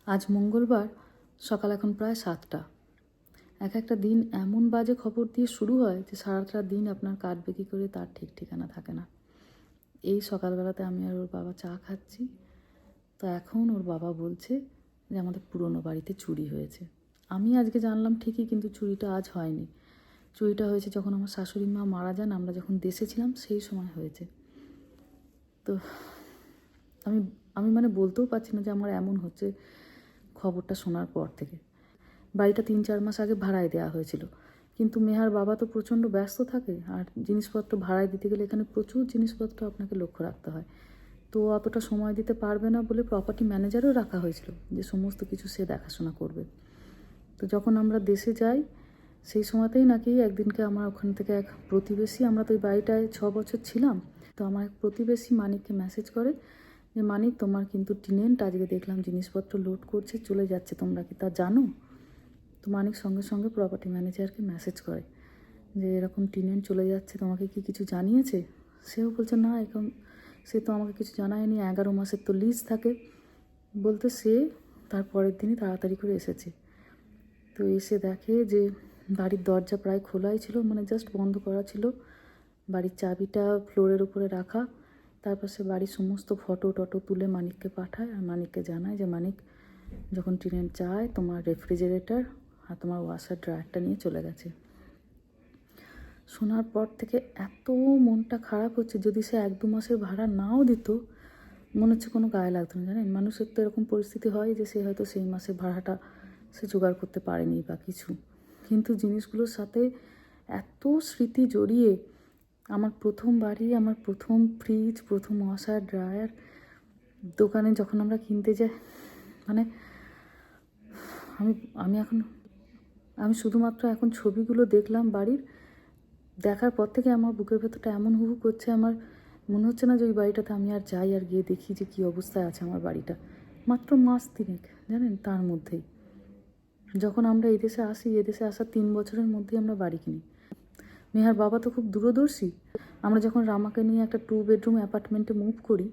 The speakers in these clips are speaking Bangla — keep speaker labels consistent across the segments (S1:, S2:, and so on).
S1: আজ মঙ্গলবার সকাল এখন প্রায় 7টা। একটা দিন এমন বাজে খবর দিয়ে শুরু হয় যে সারাটা দিন আপনার কাটবে কী করে তার ঠিক ঠিকানা থাকে না। এই সকালবেলাতে আমি আর ওর বাবা চা খাচ্ছি, তো এখন ওর বাবা বলছে যে আমাদের পুরনো বাড়িতে চুরি হয়েছে। আমি আজকে জানলাম ঠিকই, কিন্তু চুরিটা আজ হয়নি। চুরিটা হয়েছে যখন আমার শাশুড়ি মা মারা যান, আমরা যখন দেশে ছিলাম সেই সময় হয়েছে। তো আমি আমি মানে বলতেও পারছি না যে আমার এমন হচ্ছে খবরটা শোনার পর থেকে। বাড়িটা 3-4 মাস আগে ভাড়ায় দেওয়া হয়েছিল, কিন্তু মেহার বাবা তো প্রচণ্ড ব্যস্ত থাকে, আর জিনিসপত্র ভাড়ায় দিতে গেলে এখানে প্রচুর জিনিসপত্র আপনাকে লক্ষ্য রাখতে হয়। তো অতটা সময় দিতে পারবে না বলে প্রপার্টি ম্যানেজারও রাখা হয়েছিল, যে সমস্ত কিছু সে দেখাশোনা করবে। তো যখন আমরা দেশে যাই সেই সময়তেই নাকি একদিনকে আমার ওখান থেকে এক প্রতিবেশী, আমরা তো ওই বাড়িটায় 6 বছর ছিলাম, তো আমার এক প্রতিবেশী মানিককে মেসেজ করে যে মানিক, তোমার কিন্তু টেনেন্ট আজকে দেখলাম জিনিসপত্র লোড করছে, চলে যাচ্ছে, তোমরা কি তা জানো? তো মানিক সঙ্গে সঙ্গে প্রপার্টি ম্যানেজারকে মেসেজ করে যে এরকম টেনেন্ট চলে যাচ্ছে, তোমাকে কি কিছু জানিয়েছে? সেও বলছে না, এখন সে তো আমাকে কিছু জানায়নি, 11 মাসের তো লিজ থাকে। বলতে সে তার পরের দিনই তাড়াতাড়ি করে এসেছে। তো এসে দেখে যে বাড়ির দরজা প্রায় খোলাই ছিল, মানে জাস্ট বন্ধ করা ছিল, বাড়ির চাবিটা ফ্লোরের উপরে রাখা। তারপর সে বাড়ির সমস্ত ফটো টটো তুলে মানিককে পাঠায়, আর মানিককে জানায় যে মানিক, যখন টেনেন্ট যায় তোমার রেফ্রিজারেটর আর তোমার ওয়াশার ড্রায়ারটা নিয়ে চলে গেছে। শোনার পর থেকে এত মনটা খারাপ হচ্ছে, যদি সে 1-2 মাসের ভাড়া নাও দিত মনে হচ্ছে কোনো গায়ে লাগতো না। জানেন, মানুষের তো এরকম পরিস্থিতি হয় যে সে হয়তো সেই মাসের ভাড়াটা সে জোগাড় করতে পারেনি বা কিছু, কিন্তু জিনিসগুলোর সাথে এত স্মৃতি জড়িয়ে। আমার প্রথম বাড়ি, আমার প্রথম ফ্রিজ, প্রথম ওয়াশার ড্রায়ার দোকানে যখন আমরা কিনতে যাই, মানে আমি আমি এখন আমি শুধুমাত্র এখন ছবিগুলো দেখলাম বাড়ির, দেখার পর থেকে আমার বুকের ভেতরটা এমন হু হু করছে, আমার মনে হচ্ছে না যে ওই বাড়িটাতে আমি আর যাই, আর গিয়ে দেখি যে কী অবস্থায় আছে আমার বাড়িটা। মাত্র মাস 3 জানেন, তার মধ্যেই যখন আমরা এদেশে আসি, এদেশে আসার 3 বছরের মধ্যেই আমরা বাড়ি কিনি। মেহার বাবা তো খুব দূরদর্শী। আমরা যখন রামাকে নিয়ে একটা 2 বেডরুম অ্যাপার্টমেন্টে মুভ করি,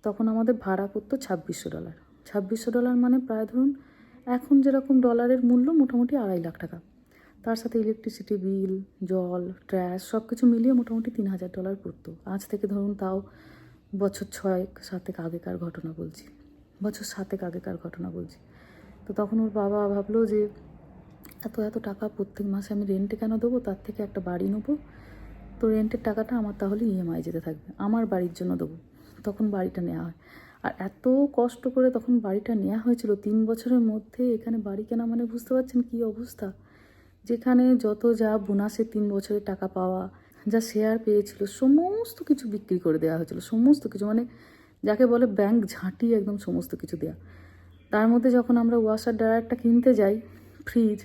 S1: তখন আমাদের ভাড়া পড়তো $2600। $2600 মানে প্রায় ধরুন এখন যেরকম ডলারের মূল্য, মোটামুটি $2.5 লাখ। তার সাথে ইলেকট্রিসিটি বিল, জল, ট্র্যাশ সব কিছু মিলিয়ে মোটামুটি $3000 পড়তো। আজ থেকে ধরুন তাও বছর 6-7 আগেকার ঘটনা বলছি, বছর 7 আগেকার ঘটনা বলছি। তো তখন ওর বাবা ভাবলো যে এত এত টাকা প্রত্যেক মাসে আমি রেন্টে কেন দেবো, তার থেকে একটা বাড়ি নেবো, তো রেন্টের টাকাটা আমার তাহলে ইএমআই যেতে থাকবে, আমার বাড়ির জন্য দেবো। তখন বাড়িটা নেওয়া হয়। আর এত কষ্ট করে তখন বাড়িটা নেওয়া হয়েছিল, 3 বছরের মধ্যে এখানে বাড়ি কেনা মানে বুঝতে পারছেন কী অবস্থা। যেখানে যত যা বোনাসে 3 বছরের টাকা পাওয়া, যা শেয়ার পেয়েছিল, সমস্ত কিছু বিক্রি করে দেওয়া হয়েছিল, সমস্ত কিছু, মানে যাকে বলে ব্যাংক ঝাঁটিয়ে একদম সমস্ত কিছু দেওয়া। তার মধ্যে যখন আমরা ওয়াশার ড্রায়ারটা কিনতে যাই, ফ্রিজ,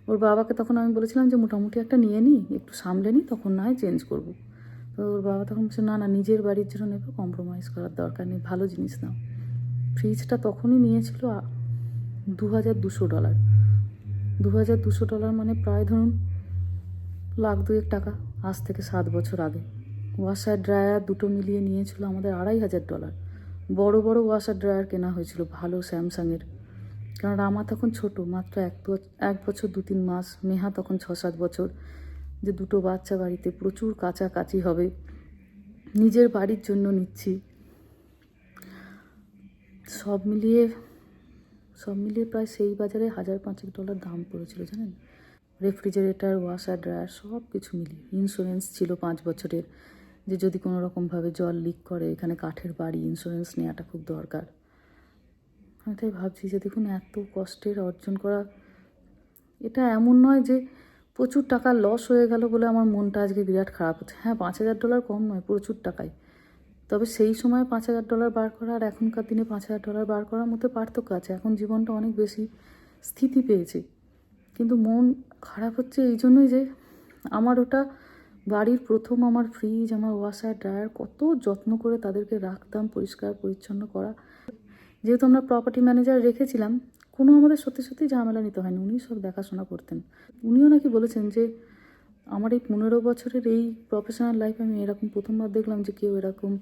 S1: ওর বাবাকে তখন আমি বলেছিলাম যে মোটামুটি একটা নিয়ে নিই, একটু সামলে নিই, তখন না হয় চেঞ্জ করবো। তো ওর বাবা তখন বলছে না না, নিজের বাড়ির জন্য নেবে, কম্প্রোমাইজ করার দরকার নেই, ভালো জিনিস নাও। ফ্রিজটা তখনই নিয়েছিল $2200। $2200 মানে প্রায় ধরুন $1,02,000, আজ থেকে 7 বছর আগে। ওয়াশার ড্রায়ার দুটো মিলিয়ে নিয়েছিল আমাদের $2,500। বড় বড় ওয়াশার ড্রায়ার কেনা হয়েছিল ভালো স্যামসাংয়ের, কারণ রামা তখন ছোটো, মাত্র 1 বছর 2-3 মাস, মেহা তখন 6-7 বছর, যে দুটো বাচ্চা বাড়িতে, প্রচুর কাচাকাচি হবে, নিজের বাড়ির জন্য নিচ্ছি। সব মিলিয়ে প্রায় সেই বাজারে $1,000-5,000 দাম পড়েছিল জানেন। রেফ্রিজারেটর, ওয়াশার ড্রায়ার সব কিছু মিলিয়ে। ইন্স্যুরেন্স ছিল 5 বছরের, যে যদি কোনো রকমভাবে জল লিক করে, এখানে কাঠের বাড়ি, ইন্স্যুরেন্স নেওয়াটা খুব দরকার। আমি তাই ভাবছি যে দেখুন, এত কষ্টের অর্জন করা, এটা এমন নয় যে প্রচুর টাকা লস হয়ে গেল বলে আমার মনটা আজকে বিরাট খারাপ হচ্ছে। হ্যাঁ, $5,000 কম নয়, প্রচুর টাকাই। তবে সেই সময় $5,000 বার করা আর এখনকার দিনে $5,000 বার করার মধ্যে পার্থক্য আছে। এখন জীবনটা অনেক বেশি স্থিতি পেয়েছে, কিন্তু মন খারাপ হচ্ছে এই জন্যই যে আমার ওটা বাড়ির প্রথম আমার ফ্রিজ, আমার ওয়াশার ড্রায়ার, কত যত্ন করে তাদেরকে রাখতাম, পরিষ্কার পরিচ্ছন্ন করা। যেহেতু আমরা প্রপার্টি ম্যানেজার রেখেছিলাম, কোনো আমাদের সত্যি সত্যি ঝামেলা নিতে হয়নি, উনি সব দেখাশোনা করতেন। উনিও নাকি বলেছেন যে আমার এই 15 বছরের এই প্রফেশনাল লাইফে আমি এরকম প্রথমবার দেখলাম যে কেউ এরকম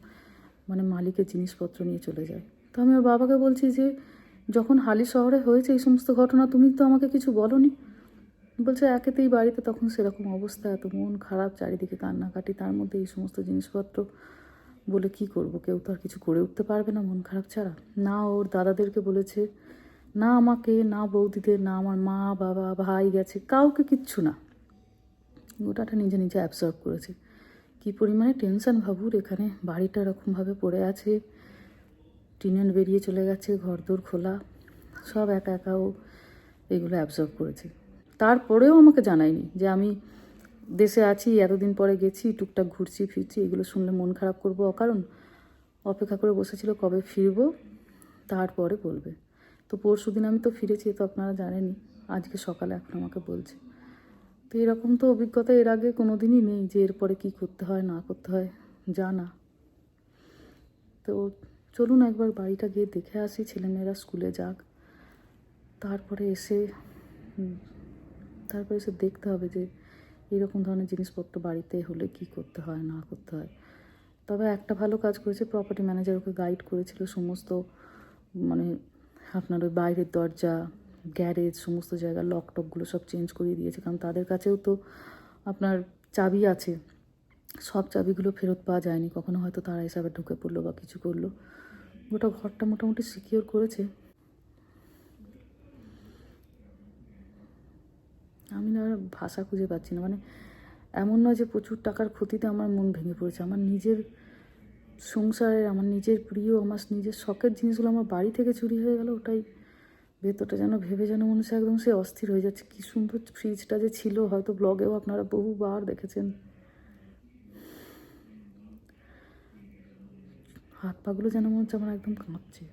S1: মানে মালিকের জিনিসপত্র নিয়ে চলে যায়। তো আমি ওর বাবাকে বলছি যে যখন হালি শহরে হয়েছে এই সমস্ত ঘটনা, তুমি তো আমাকে কিছু বলোনি। বলছে একেতেই বাড়িতে তখন সেরকম অবস্থা, এত মন খারাপ, চারিদিকে কান্নাকাটি, তার মধ্যে এই সমস্ত জিনিসপত্র বলে কি করব? কেউ তো আর কিছু করে উঠতে পারবে না মন খারাপ ছাড়া। না ওর দাদাদেরকে বলেছে, না আমাকে, না বৌদিদের, না আমার মা বাবা ভাই গেছে, কাউকে কিচ্ছু না। গোটাটা নিজে নিজে অ্যাবসর্ব করেছে। কী পরিমাণে টেনশন ভাবুর, এখানে বাড়িটা এরকমভাবে পড়ে আছে, টিনের বেরিয়ে চলে গেছে, ঘরদোর খোলা, সব একা একা ও এগুলো অ্যাবসর্ব করেছে। তারপরেও আমাকে জানায়নি যে আমি দেশে আছি, এতদিন পরে গেছি, টুকটাক ঘুরছি ফিরছি, এগুলো শুনলে মন খারাপ করবো অকারণ। অপেক্ষা করে বসেছিল কবে ফিরবো, তারপরে বলবে। তো পরশু দিন আমি তো ফিরেছি, তো আপনারা জানেনই, আজকে সকালে এখন আমাকে বলছে। তো এরকম তো অভিজ্ঞতা এর আগে কোনো দিনই নেই যে এরপরে কী করতে হয় না করতে হয় জানা। তো চলুন একবার বাড়িটা গিয়ে দেখে আসি, ছেলেমেয়েরা স্কুলে যাক, তারপরে এসে দেখতে হবে যে এরকম ধরনের জিনিসপত্র বাড়িতে হলে কি করতে হয় না করতে হয়। তবে একটা ভালো কাজ করেছে, প্রপার্টি ম্যানেজার ওকে গাইড করেছিল সমস্ত, মানে আপনার ওই বাইরের দরজা, গ্যারেজ, সমস্ত জায়গার লক টকগুলো সব চেঞ্জ করিয়ে দিয়েছে, কারণ তাদের কাছেও তো আপনার চাবি আছে, সব চাবিগুলো ফেরত পাওয়া যায়নি, কখনো হয়তো তারা হিসাবে ঢুকে পড়লো বা কিছু করলো। গোটা ঘরটা মোটামুটি সিকিওর করেছে। আমি না ভাষা খুঁজে পাচ্ছি না, মানে এমন নয় যে প্রচুর টাকার ক্ষতিতে আমার মন ভেঙে পড়েছে। আমার নিজের সংসারের, আমার নিজের প্রিয়, আমার নিজের শখের জিনিসগুলো আমার বাড়ি থেকে চুরি হয়ে গেল, ওটাই ভেতরটা যেন ভেবে যেন মনে হচ্ছে একদম সে অস্থির হয়ে যাচ্ছে। কী সুন্দর ফ্রিজটা যে ছিল, হয়তো ব্লগেও আপনারা বহুবার দেখেছেন। হাত পাগুলো যেন মনে হচ্ছে আমার একদম কাঁপছে।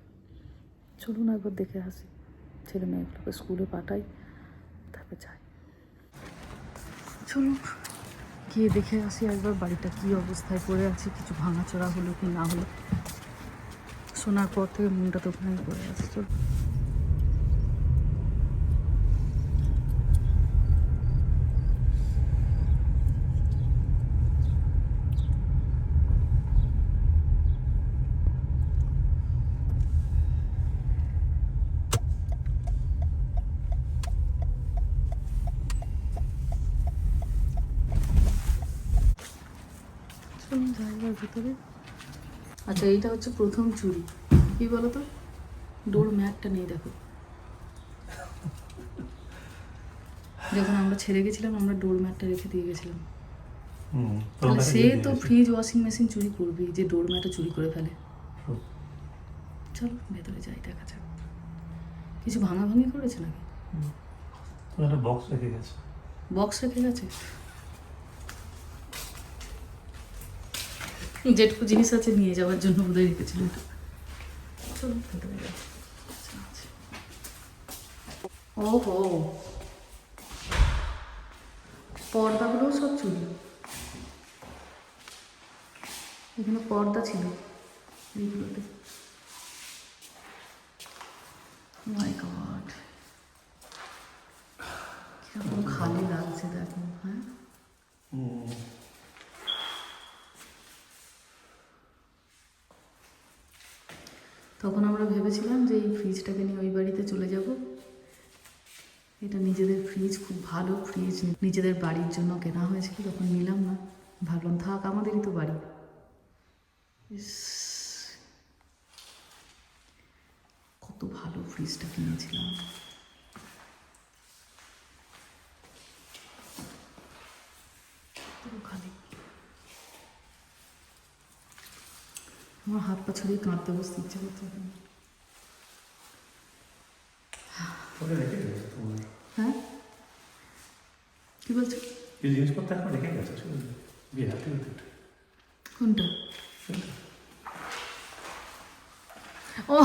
S1: চলুন একবার দেখে আসি, ছেলে মেয়েগুলোকে স্কুলে পাঠাই, তারপর যাই। চলুন গিয়ে দেখে আসি একবার বাড়িটা কী অবস্থায় পড়ে আছে, কিছু ভাঙাচোরা হলো কি না হলো। শোনার পর থেকে মনটা তো ওখানেই পড়ে আছে। চল চলুন জায়গার ভিতরে। আচ্ছা, এইটা হচ্ছে প্রথম চুরি। কি বলো তো, ডোর ম্যাটটা নেই দেখো। যখন আমরা ছেড়ে গেছিলাম আমরা ডোর ম্যাটটা রেখে দিয়ে গেছিলাম। তাহলে সে তো ফ্রিজ ওয়াশিং মেশিন চুরি করবেই যে ডোর ম্যাটও চুরি করে ফেলে। চলো ভেতরে যাই, দেখা যাক। কিছু ভাঙাভাঙি করেছে নাকি?
S2: বক্স রেখে গেছে।
S1: বক্স রেখে গেছে, যেটুকু জিনিস আছে নিয়ে যাওয়ার জন্য বোধহয় রেখেছিল এটা। চলো ভেতরে যাই। ওহো, পর্দাগুলোও সব চুরি। এখানে পর্দা ছিল এইগুলোতে। মাই গড, কিরকম খালি লাগছে দেখো। হ্যাঁ, তখন আমরা ভেবেছিলাম যে এই ফ্রিজটাকে নিয়ে ওই বাড়িতে চলে যাব। এটা নিজেদের ফ্রিজ, খুব ভালো ফ্রিজ, নিজেদের বাড়ির জন্য কেনা হয়েছিল। তখন নিলাম না, ভাবলাম থাক, আমাদেরই তো বাড়ি। কত ভালো ফ্রিজটা কিনেছিলাম। খালি আমার হাত পা ছড়িয়ে কাঁদতে বসতে ইচ্ছে করছে। হ্যাঁ, কি বলছো?
S2: এই জিনিসপত্র এখন রেখে গেছে
S1: কোনটা? ও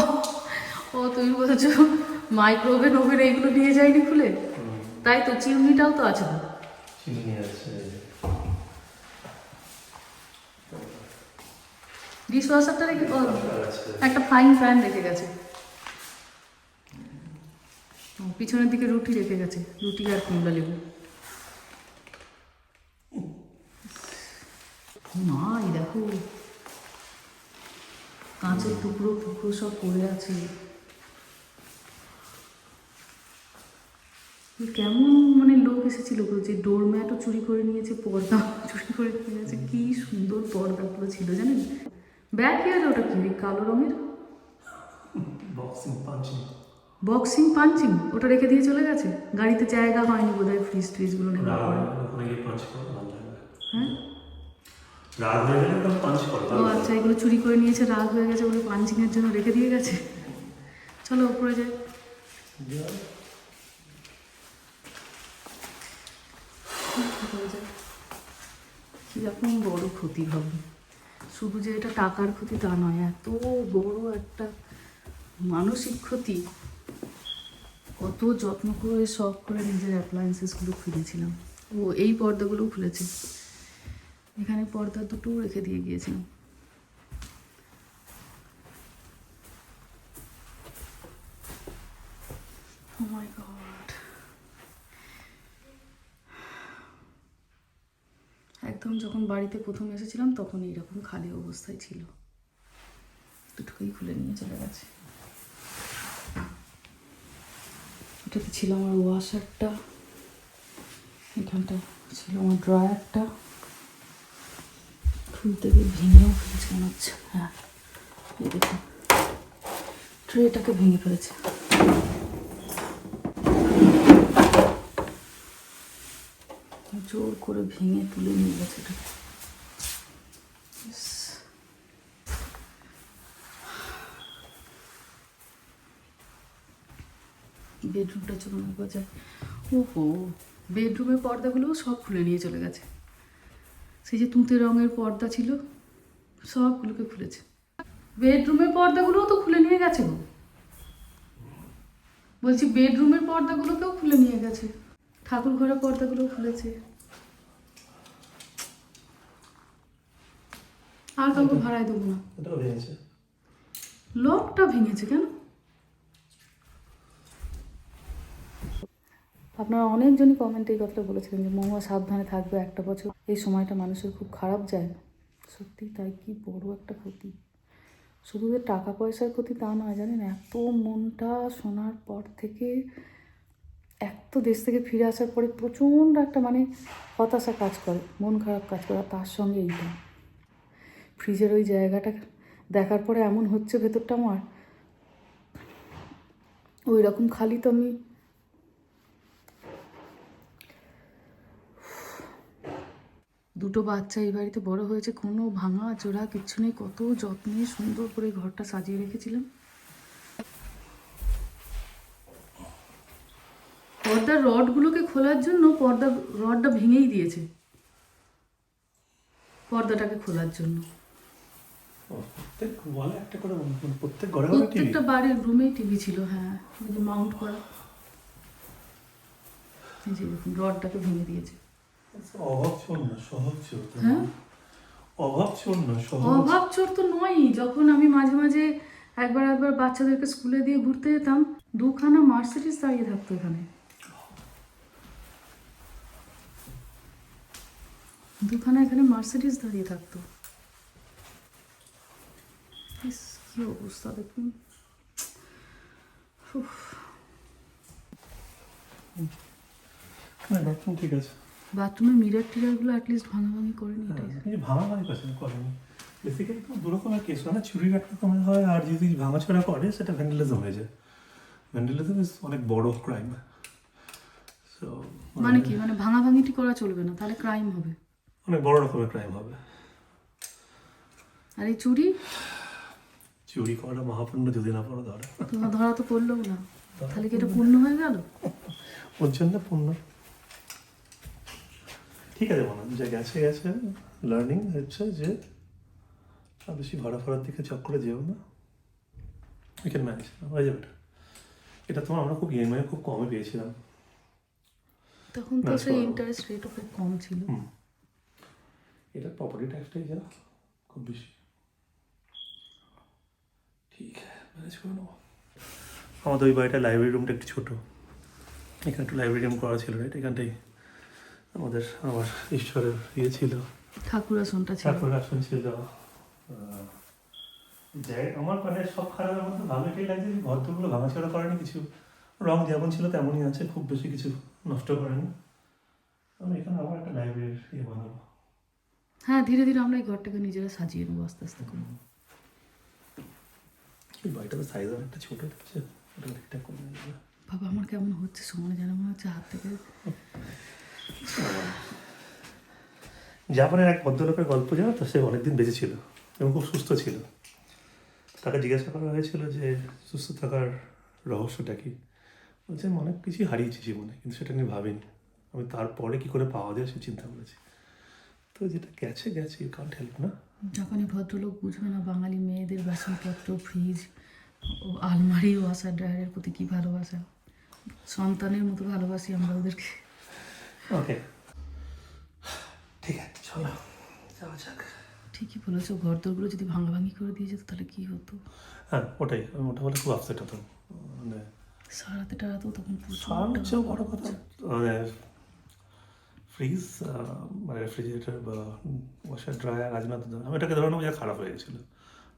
S1: ও তুমি বলছো মাইক্রোওভেন ওভেন এইগুলো নিয়ে যায়নি খুলে? তাই তো, চিমনিটাও তো আছে তো।
S2: চিমনি আছে,
S1: ডিশ ওয়াশারটা রেখে, একটা ফ্রাইং প্যান রেখে গেছে। পিছনের দিকে রুটি রেখে গেছে, রুটি আর কুমড়া লেবু। মা এই দেখো, কাঁচের টুকরো টুকরো সব পড়ে আছে। কেমন মানে লোক এসেছিল গো, যে ডোরম্যাটও চুরি করে নিয়েছে, পর্দা চুরি করে নিয়ে গেছে। কি সুন্দর পর্দাগুলো ছিল জানেন। ব্যাগ ইয়ার ওটা কি ওই কালো রঙের
S2: বক্সিং পাঞ্চিং।
S1: বক্সিং পাঞ্চিং, ওটা রেখে দিয়ে চলে গেছে। গাড়িতে জায়গা হয়নি বোধহয় ফ্রিজ ট্রিজগুলো নেওয়ার পরে।
S2: ওখানে গিয়ে পাঞ্চ করো, ভালো লাগবে।
S1: হ্যাঁ,
S2: রাগ হয়ে গেলে তখন পাঞ্চ করো।
S1: ও আচ্ছা, এগুলো চুরি করে নিয়েছে, রাগ হয়ে গেছে বলে পাঞ্চিংয়ের জন্য রেখে দিয়ে গেছে। চলো উপরে যাই। কিরকম বড় ক্ষতি হবে, শুধু যে এটা টাকার ক্ষতি তা নয়, এত বড় একটা মানসিক ক্ষতি। কত যত্ন করে শখ করে নিজের অ্যাপ্লায়েন্সেসগুলো খুলেছিলাম। ও এই পর্দাগুলোও খুলেছে, এখানে পর্দা দুটো রেখে দিয়ে গিয়েছিলাম। Oh my God! একদম যখন বাড়িতে প্রথম এসেছিলাম তখন এইরকম খালি অবস্থায় ছিল, দুটোকেই খুলে নিয়ে চলে গেছে। এটাতে ছিল আমার ওয়াশারটা, এখানটা ছিল আমার ড্রয়ারটা। খুলতে গিয়ে ভেঙেও ফেলেছে মনে হচ্ছে। হ্যাঁ, এই দেখুন, ট্রেটাকে ভেঙে ফেলেছে। জোর করে ভেঙে তুলে নিয়ে গেছে এটা। বেডরুমটা চলুন একবার যায়। ওহো, বেডরুমের পর্দাগুলোও সব খুলে নিয়ে চলে গেছে। সেই যে তুঁতে রঙের পর্দা ছিল সবগুলোকে খুলেছে। বেডরুমের পর্দাগুলোও তো খুলে নিয়ে গেছে গো, বলছি বেডরুমের পর্দাগুলোকেও খুলে নিয়ে গেছে, ঠাকুর ঘরের পর্দাগুলোও খুলেছে। আর কাউকে ভাড়ায় দেবো না।
S2: এটাও ভেঙেছে।
S1: লকটা ভেঙেছে কেন? আপনারা অনেকজনই কমেন্টে এই কথাটা বলেছিলেন যে মহুয়া সাবধানে থাকবে, একটা বছর এই সময়টা মানুষের খুব খারাপ যায়। সত্যি তাই, কি বড় একটা ক্ষতি। শুধু যে টাকা পয়সার ক্ষতি তা নয় জানেন, এত মনটা শোনার পর থেকে, এক তো দেশ থেকে ফিরে আসার পরে প্রচণ্ড একটা মানে হতাশা কাজ করে, মন খারাপ কাজ করে। আর তার সঙ্গে এইটা ফ্রিজের ওই জায়গাটা দেখার পরে এমন হচ্ছে ভেতরটা আমার, ওই রকম খালি তো আমি দুটো বাচ্চা এই বাড়িতে বড় হয়েছে, কোনো ভাঙা চোরা কিচ্ছু নেই। কত যত্নে সুন্দর করে ঘরটা সাজিয়ে রেখেছিলাম। পর্দার রডগুলোকে খোলার জন্য রডটা ভেঙেই দিয়েছে, পর্দাটাকে খোলার জন্য।
S2: প্রত্যেক ওয়ালে একটা করে, প্রত্যেক ঘরে ঘরে টিভি।
S1: প্রত্যেকটা বাড়ির রুমেই টিভি ছিল। হ্যাঁ, ওই যে মাউন্ট করা। এই যে দেখুন, রডটাকে ভেঙে দিয়েছে।
S2: অভাব চোর না, সহজ চোর।
S1: হ্যাঁ,
S2: অভাব চোর না, সহজ।
S1: অভাব চোর তো নয়ই। যখন আমি মাঝে মাঝে একবার বাচ্চাদেরকে স্কুলে দিয়ে ঘুরতে যেতাম, দুখানা মার্সিডিজ দাঁড়িয়ে থাকতো এখানে, দুখানা এখানে মার্সিডিজ দাঁড়িয়ে থাকতো। ইস, কি অবস্থা দেখুন। উফ।
S2: না, বাথরুম ঠিক আছে।
S1: বাথরুমের মিরর টিরারগুলো অ্যাটলিস্ট ভাঙাভাঙি করেনি, এটাই।
S2: এই ভাঙা ভাঙি পাচ্ছেন করেনি। বেসিক্যালি তো দু রকমের কেস হয় না, চুরির এক রকমের হয়, আর যদি ভাঙাচোরা করে সেটা ভ্যান্ডালিজম হয়ে যায়। ভ্যান্ডালিজম ইজ অনেক বড় ক্রাইম। সো
S1: মানে কি, মানে ভাঙাভাঙিটি করা চলবে না, তাহলে ক্রাইম হবে,
S2: অনেক বড় রকমের ক্রাইম হবে।
S1: আর এই চুরি,
S2: চুরি করা মহাপুণ্য, যদি না পড়ো ধরে।
S1: তোমার ধরা তো পড়লোও না, তাহলে কি এটা পূর্ণ হয়ে গেল?
S2: ওর জন্য পূর্ণ। ঠিক আছে, মনে যে গেছে গেছে। লার্নিং হচ্ছে যে আর বেশি ভাড়া ফাড়ার দিকে চক্করে যেও না। উই ক্যান ম্যানেজ, হয়ে যাবে এটা। এটা তো আমরা খুব ইএমআই খুব কমে পেয়েছিলাম
S1: তখন তো সেই ইন্টারেস্ট রেটও খুব কম ছিল।
S2: এটা প্রপার্টি ট্যাক্সটাই যা খুব বেশি। ঠিক ম্যানেজ করে নেবো। আমাদের ওই বাড়িটা লাইব্রেরি রুমটা একটু ছোটো, এখানে একটু লাইব্রেরি রুম করা ছিল, রাইট? এখানটাই আমার ঈশ্বরের ইয়ে ছিল,
S1: ঠাকুর আসনটা ছিল।
S2: ঠাকুর আসন ছিল। আমার মানে সব খারাপের মধ্যে ভালো এটাই লাগছে যে ঘরগুলো ভাঙাচোরা করেনি, কিছু রং যেমন ছিল তেমনই আছে, খুব বেশি কিছু নষ্ট করেনি। আমি এখানে আবার একটা লাইব্রেরির ইয়ে বানাবো।
S1: হ্যাঁ, ধীরে ধীরে আমরা এই ঘরটাকে নিজেরা সাজিয়ে নেবো আস্তে আস্তে করে।
S2: এই বাড়িটাতে সাইজ অনেকটা ছোট হচ্ছে, ওটা ঠিকঠাক করে নেবো।
S1: বাবা আমার কেমন হচ্ছে সমানে, যেন মনে হচ্ছে হাত থেকে।
S2: জাপানের এক ভদ্রলোকের গল্প জানো তো, সে অনেকদিন বেঁচে ছিল এবং খুব সুস্থ ছিল। তাকে জিজ্ঞাসা করা হয়েছিল যে সুস্থ থাকার রহস্যটা কি। বলছে আমি অনেক কিছুই হারিয়েছি জীবনে, কিন্তু সেটা নিয়ে ভাবিনি। আমি তারপরে কি করে পাওয়া যায় সে চিন্তা করেছি। তো যেটা গেছে গেছে, ইউ কান্ট হেল্প না।
S1: জাপানি ভদ্রলোক বুঝবে না বাঙালি মেয়েদের বাসনপত্র, ফ্রিজ ও আলমারি, ওয়াশার ড্রায়ারের প্রতি কী ভালোবাসা। সন্তানের মতো ভালোবাসি আমরা ওদেরকে।
S2: ওকে, ঠিক আছে, চলো যাওয়া যাক।
S1: ঠিকই বলেছো, ঘরদোরগুলো যদি ভাঙাভাঙি করে দিয়ে যেত তাহলে কী হতো।
S2: হ্যাঁ ওটাই, আমি ওটা বলে খুব আপসেট হতাম। মানে
S1: সারাতে টারাতেও তখন
S2: সারানোর চেয়েও বড় কথা, মানে ফ্রিজ, মানে রেফ্রিজারেটর বা ওয়াশার ড্রায়ার আজ না তো, আমি এটাকে ধরে নেবো যা খারাপ হয়ে গেছিলো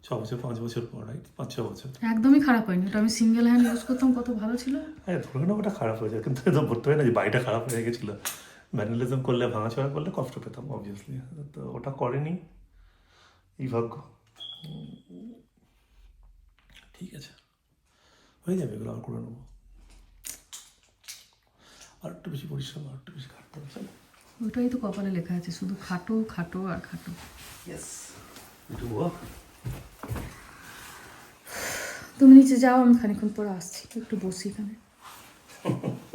S2: 6 বছর 5 বছর পর, রাইট, 5-6 বছর।
S1: একদমই খারাপ হয়নি, ওটা আমি সিঙ্গেল হ্যান্ড ইউজ করতাম, কত ভালো ছিল।
S2: হ্যাঁ ধরে নেবো ওটা খারাপ হয়ে যায়, কিন্তু এটা বলতে হয় না যে বাড়িটা খারাপ হয়ে গেছিলো। ভ্যান্ডালিজম করলে, ভাঙাচোরা করলে কষ্ট পেতাম অবভিয়াসলি। তো ওটা করেনি, এই ভাগ্য। ঠিক আছে, হয়ে যাবে, এগুলো আর করে নেবো। আর একটু বেশি পরিশ্রম, আর একটু বেশি খাটতে হবে। চলো।
S1: ওটাই তো কপালে লেখা আছে, শুধু খাটো খাটো আর খাটো।
S2: ইয়েস, একটু ওয়ার্ক।
S1: তুমি নিচে যাও, আমি খানিক্ষণ পরে আসছি, একটু বসি এখানে।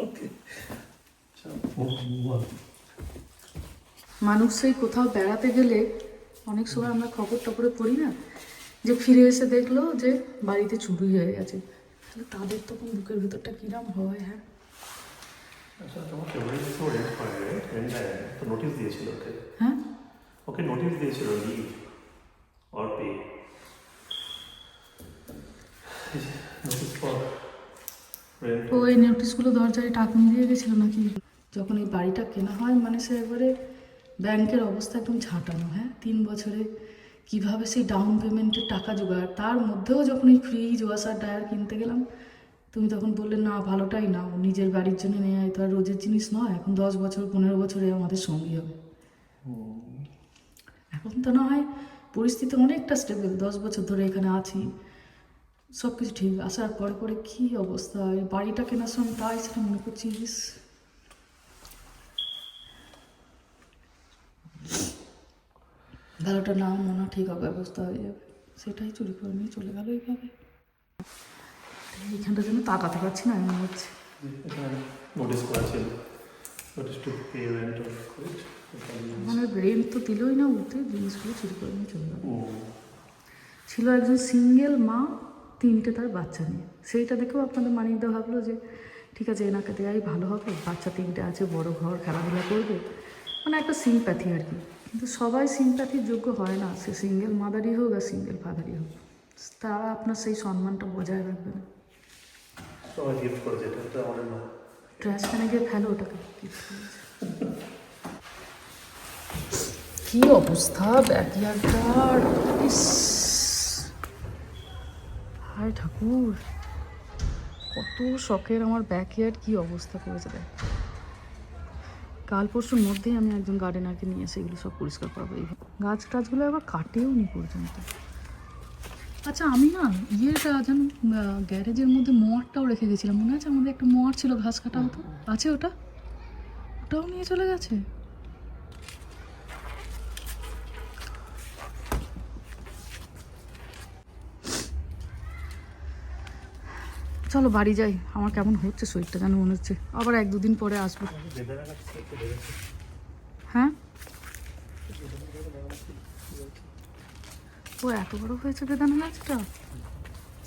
S2: ওকে, চলো।
S1: মানুষ সেই কোথাও বেড়াতে গেলে অনেক সময় আমরা খবর টপরে পড়ি না, যে ফিরে এসে দেখলো যে বাড়িতে চুরি হয়ে গেছে, তাহলে তাদের তখন বুকের ভিতরটা কিরম হয়। হ্যাঁ,
S2: আচ্ছা, তোমার ফেভারিট তো রেন্ট করে, রেন্ট তো নোটিশ দিয়েছিল ওকে।
S1: হ্যাঁ,
S2: ওকে নোটিশ দিয়েছিল leave or pay, notice for rent.
S1: তো এই নোটিশগুলো দরজায় টাকা দিয়ে গেছিলো নাকি? যখন এই বাড়িটা কেনা হয় মানে সে এবারে ব্যাংকের অবস্থা একদম ঝাঁটানো। হ্যাঁ, 3 বছরে কিভাবে সেই ডাউন পেমেন্টের টাকা জোগাড়, তার মধ্যেও যখন এই ফ্রিজ ওয়াশার ড্রায়ার কিনতে গেলাম, তুমি তখন বললে না ভালোটাই নাও, নিজের বাড়ির জন্য নেওয়া, তো আর রোজের জিনিস নয়, এখন 10 বছর 15 বছরে আমাদের সঙ্গী হবে। এখন তো না হয় পরিস্থিতি অনেকটা স্টেবল, 10 বছর ধরে এখানে আছি, সব কিছু ঠিক। আসার পরে পরে কী অবস্থা, এই বাড়িটা কেনার সময় তাই সেটা মনে করছি, ইস, ভালোটা নাও মনে হয় ঠিক অব্যবস্থা হয়ে যাবে, সেটাই চুরি করে নিয়ে চলে গেল এইভাবে। এইখানটা যেন তাকাতে পারছি না এমন হচ্ছে।
S2: নোটিশ করা ছিল, notice to pay rent or
S1: মানে রেন্ট তো দিলই না, উঠে জিনিসগুলো চুরি করে নিয়ে চলে গেল। ছিল একজন সিঙ্গেল মা, 3টে তার বাচ্চা নিয়ে, সেইটা দেখেও আপনাদের মানিকদা ভাবলো যে ঠিক আছে এনাকে দেওয়াই ভালো হবে, বাচ্চা 3টে আছে, বড় ঘর, খেলাধুলা করবে, মানে একটা সিম্প্যাথি আর কি। কিন্তু সবাই সিম্প্যাথির যোগ্য হয় না, সে সিঙ্গেল মাদারই হোক আর সিঙ্গেল ফাদারই হোক, তারা আপনার সেই সম্মানটা বজায় রাখবে না।
S2: সবাই গিফট করে, যেটা এটা আমাদের না।
S1: ট্র্যাশ ক্যানে গিয়ে ফেলো ওটাকে। কি অবস্থা ব্যাকইয়ার্ডটার, ইস, হায় ঠাকুর, কত শখের আমার ব্যাকইয়ার্ড, কি অবস্থা করেছে দেখ। কাল পরশুর মধ্যেই আমি একজন গার্ডেনারকে নিয়ে এসে এগুলো সব পরিষ্কার করবো। এই গাছ টাছগুলো আবার কাটেও নি পর্যন্ত। আচ্ছা আমি না ইয়েটা যেন গ্যারেজের মধ্যে মোয়ারটাও রেখে গেছিলাম, মনে আছে আমাদের একটা মোয়ার ছিল, ঘাস কাটা হতো, আছে ওটা, ওটাও নিয়ে চলে গেছে। চলো বাড়ি যাই, আমার কেমন হচ্ছে শরীরটা যেন মনে হচ্ছে, আবার 1-2 দিন পরে আসবো। হ্যাঁ, ও এত বড় হয়েছে বেদানা গাছটা।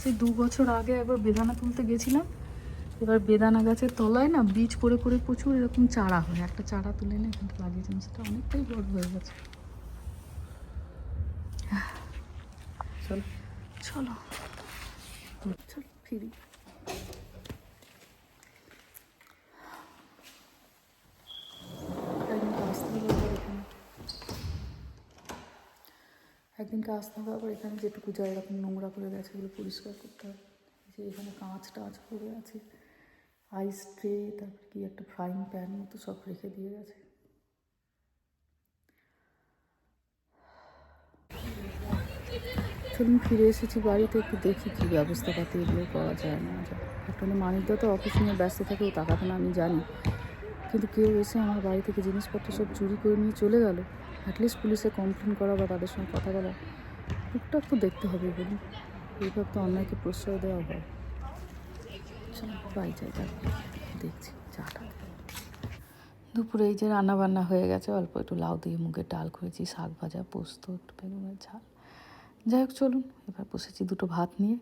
S1: সেই 2 বছর আগে একবার বেদানা তুলতে গেছিলাম, এবার বেদানা গাছের তলায় না বীজ পড়ে পড়ে প্রচুর এরকম চারা হয়, একটা চারা তুলে না এখানটা লাগিয়েছিলাম, সেটা অনেকটাই বড় হয়ে গেছে।
S2: চলো
S1: চলো চলো ফিরি। একদিনকে আসতে হবে আবার এখানে, যেটুকু যায় এরকম নোংরা করে গেছে এগুলো পরিষ্কার করতে হবে। যে এখানে কাঁচ টাচ পড়ে আছে, আইস ট্রে, তারপর কি একটা ফ্রাইং প্যান মতো সব রেখে দিয়ে গেছে। চলুন ফিরে এসেছি বাড়িতে, একটু দেখি কী ব্যবস্থাপাতি এগুলো করা যায় না যায়। একটা মানিকদা তো অফিস নিয়ে ব্যস্ত থাকে, ও তাকাবে না আমি জানি, কিন্তু কেউ এসে আমার বাড়ি থেকে জিনিসপত্র সব চুরি করে নিয়ে চলে গেল, অ্যাটলিস্ট পুলিশে কমপ্লেন করা বা তাদের সঙ্গে কথা বলা টুকটাক তো দেখতে হবে বলুন। এইভাবে তো অন্যায়কে প্রশ্রয় দেওয়া হয়। চলো বাড়ি যাই, দেখছি চাটা। দুপুরে এই যে রান্না বান্না হয়ে গেছে, অল্প একটু লাউ দিয়ে মুগের ডাল করেছি, শাক ভাজা, পোস্ত, একটু বেগুনের ঝাল। যাই হোক চলুন, এবার বসেছি দুটো ভাত নিয়ে।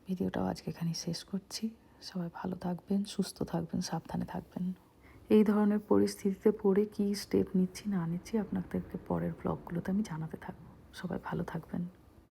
S1: ভিডিওটাও আজকে এখানেই শেষ করছি। সবাই ভালো থাকবেন, সুস্থ থাকবেন, সাবধানে থাকবেন। এই ধরনের পরিস্থিতিতে পড়ে কী স্টেপ নিচ্ছি না নিচ্ছি আপনাদেরকে পরের ব্লগগুলোতে আমি জানাতে থাকবো। সবাই ভালো থাকবেন।